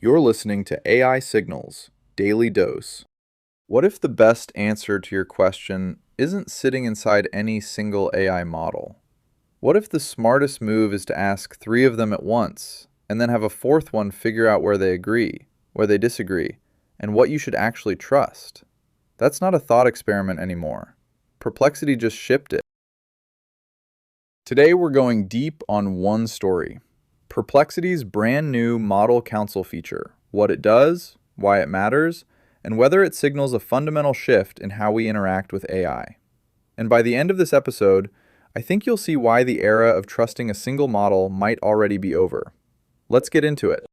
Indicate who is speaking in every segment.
Speaker 1: You're listening to AI Signals, Daily Dose. What if the best answer to your question isn't sitting inside any single AI model? What if the smartest move is to ask three of them at once, and then have a fourth one figure out where they agree, where they disagree, and what you should actually trust? That's not a thought experiment anymore. Perplexity just shipped it. Today we're going deep on one story. Perplexity's brand new Model Counsel feature, what it does, why it matters, and whether it signals a fundamental shift in how we interact with AI. And by the end of this episode, I think you'll see why the era of trusting a single model might already be over. Let's get into it.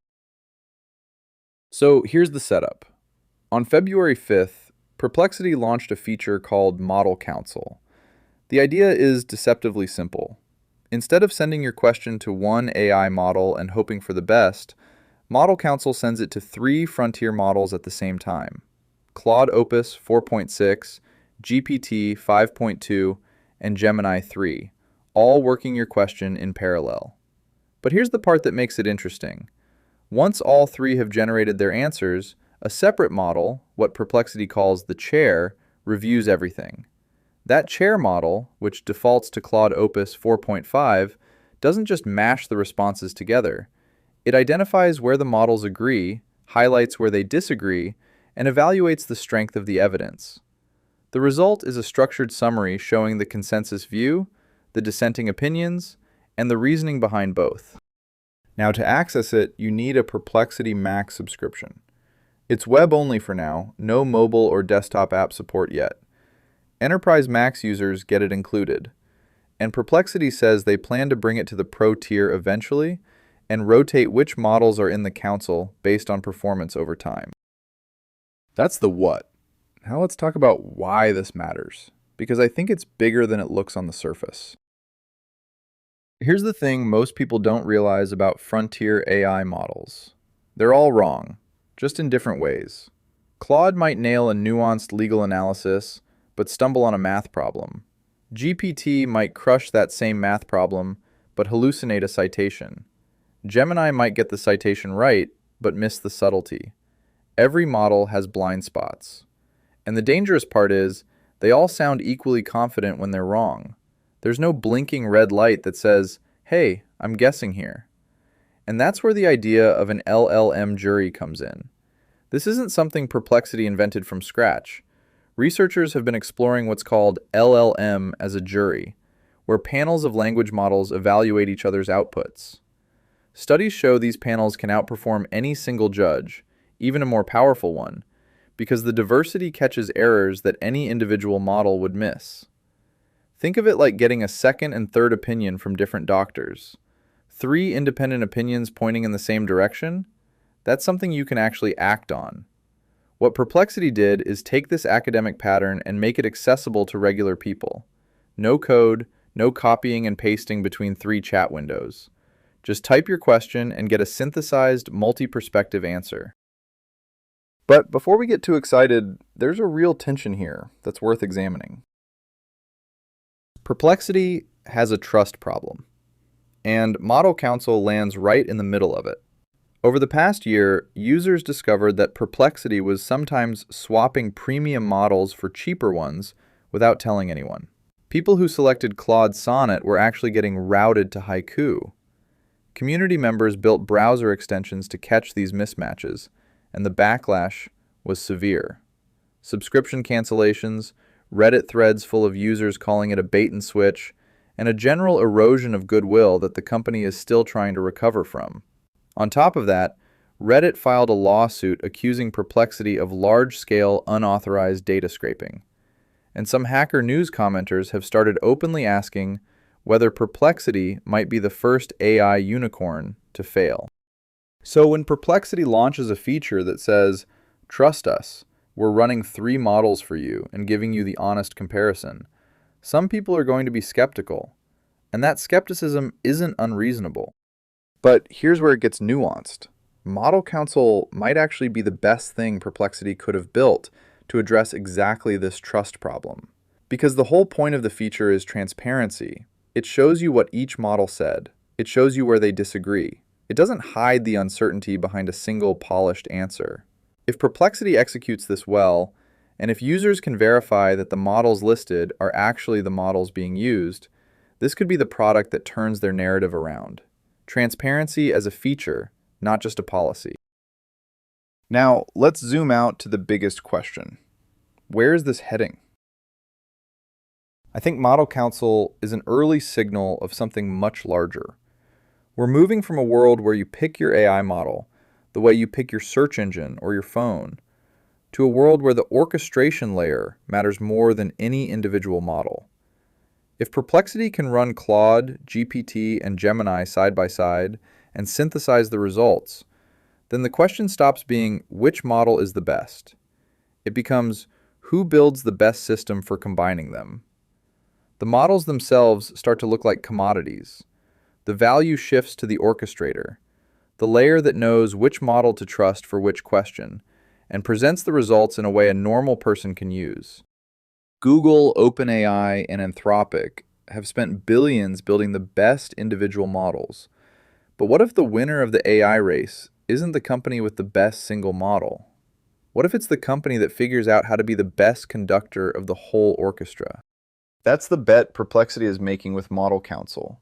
Speaker 1: So here's the setup. On February 5th, Perplexity launched a feature called Model Counsel. The idea is deceptively simple. Instead of sending your question to one AI model and hoping for the best, Model Counsel sends it to three frontier models at the same time: Claude Opus 4.6, GPT 5.2, and Gemini 3, all working your question in parallel. But here's the part that makes it interesting. Once all three have generated their answers, a separate model, what Perplexity calls the chair, reviews everything. That chair model, which defaults to Claude Opus 4.5, doesn't just mash the responses together. It identifies where the models agree, highlights where they disagree, and evaluates the strength of the evidence. The result is a structured summary showing the consensus view, the dissenting opinions, and the reasoning behind both. Now, to access it, you need a Perplexity Max subscription. It's web-only for now, no mobile or desktop app support yet. Enterprise Max users get it included, and Perplexity says they plan to bring it to the Pro tier eventually and rotate which models are in the council based on performance over time. That's the what. Now let's talk about why this matters, because I think it's bigger than it looks on the surface. Here's the thing most people don't realize about frontier AI models. They're all wrong, just in different ways. Claude might nail a nuanced legal analysis, but stumble on a math problem. GPT might crush that same math problem, but hallucinate a citation. Gemini might get the citation right, but miss the subtlety. Every model has blind spots. And the dangerous part is, they all sound equally confident when they're wrong. There's no blinking red light that says, "Hey, I'm guessing here." And that's where the idea of an LLM jury comes in. This isn't something Perplexity invented from scratch. Researchers have been exploring what's called LLM as a jury, where panels of language models evaluate each other's outputs. Studies show these panels can outperform any single judge, even a more powerful one, because the diversity catches errors that any individual model would miss. Think of it like getting a second and third opinion from different doctors. Three independent opinions pointing in the same direction? That's something you can actually act on. What Perplexity did is take this academic pattern and make it accessible to regular people. No code, no copying and pasting between three chat windows. Just type your question and get a synthesized, multi-perspective answer. But before we get too excited, there's a real tension here that's worth examining. Perplexity has a trust problem, and Model Counsel lands right in the middle of it. Over the past year, users discovered that Perplexity was sometimes swapping premium models for cheaper ones without telling anyone. People who selected Claude Sonnet were actually getting routed to Haiku. Community members built browser extensions to catch these mismatches, and the backlash was severe. Subscription cancellations, Reddit threads full of users calling it a bait and switch, and a general erosion of goodwill that the company is still trying to recover from. On top of that, Reddit filed a lawsuit accusing Perplexity of large-scale, unauthorized data scraping. And some Hacker News commenters have started openly asking whether Perplexity might be the first AI unicorn to fail. So when Perplexity launches a feature that says, "Trust us, we're running three models for you and giving you the honest comparison," some people are going to be skeptical. And that skepticism isn't unreasonable. But here's where it gets nuanced. Model Counsel might actually be the best thing Perplexity could have built to address exactly this trust problem. Because the whole point of the feature is transparency. It shows you what each model said. It shows you where they disagree. It doesn't hide the uncertainty behind a single polished answer. If Perplexity executes this well, and if users can verify that the models listed are actually the models being used, this could be the product that turns their narrative around. Transparency as a feature, not just a policy. Now, let's zoom out to the biggest question. Where is this heading? I think Model Council is an early signal of something much larger. We're moving from a world where you pick your AI model, the way you pick your search engine or your phone, to a world where the orchestration layer matters more than any individual model. If Perplexity can run Claude, GPT, and Gemini side by side and synthesize the results, then the question stops being which model is the best. It becomes who builds the best system for combining them. The models themselves start to look like commodities. The value shifts to the orchestrator, the layer that knows which model to trust for which question, and presents the results in a way a normal person can use. Google, OpenAI, and Anthropic have spent billions building the best individual models. But what if the winner of the AI race isn't the company with the best single model? What if it's the company that figures out how to be the best conductor of the whole orchestra? That's the bet Perplexity is making with Model Council.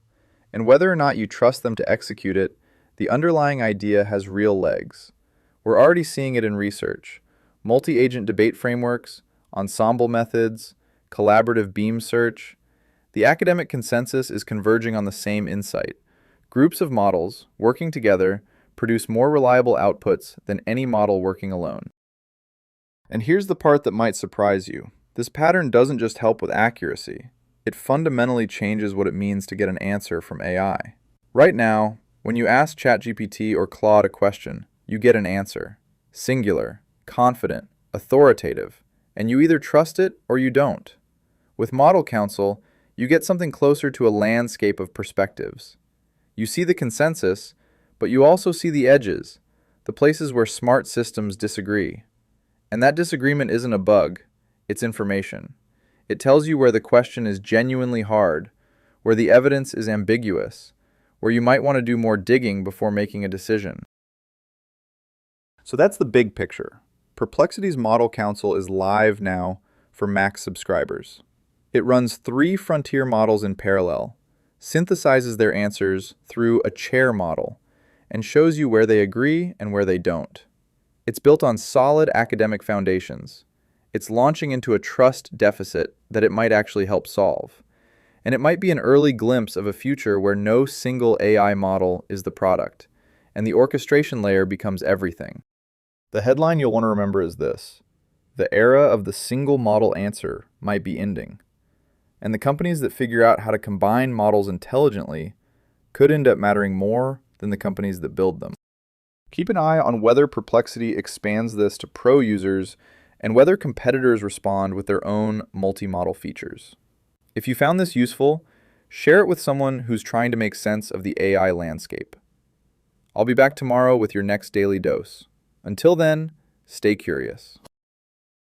Speaker 1: And whether or not you trust them to execute it, the underlying idea has real legs. We're already seeing it in research. Multi-agent debate frameworks, ensemble methods, collaborative beam search. The academic consensus is converging on the same insight. Groups of models, working together, produce more reliable outputs than any model working alone. And here's the part that might surprise you. This pattern doesn't just help with accuracy. It fundamentally changes what it means to get an answer from AI. Right now, when you ask ChatGPT or Claude a question, you get an answer. Singular, confident, authoritative, and you either trust it or you don't. With Model Council, you get something closer to a landscape of perspectives. You see the consensus, but you also see the edges, the places where smart systems disagree. And that disagreement isn't a bug, it's information. It tells you where the question is genuinely hard, where the evidence is ambiguous, where you might want to do more digging before making a decision. So that's the big picture. Perplexity's Model Council is live now for Max subscribers. It runs 3 frontier models in parallel, synthesizes their answers through a chair model, and shows you where they agree and where they don't. It's built on solid academic foundations. It's launching into a trust deficit that it might actually help solve. And it might be an early glimpse of a future where no single AI model is the product, and the orchestration layer becomes everything. The headline you'll want to remember is this: the era of the single model answer might be ending. And the companies that figure out how to combine models intelligently could end up mattering more than the companies that build them. Keep an eye on whether Perplexity expands this to pro users and whether competitors respond with their own multi-model features. If you found this useful, share it with someone who's trying to make sense of the AI landscape. I'll be back tomorrow with your next daily dose. Until then, stay curious.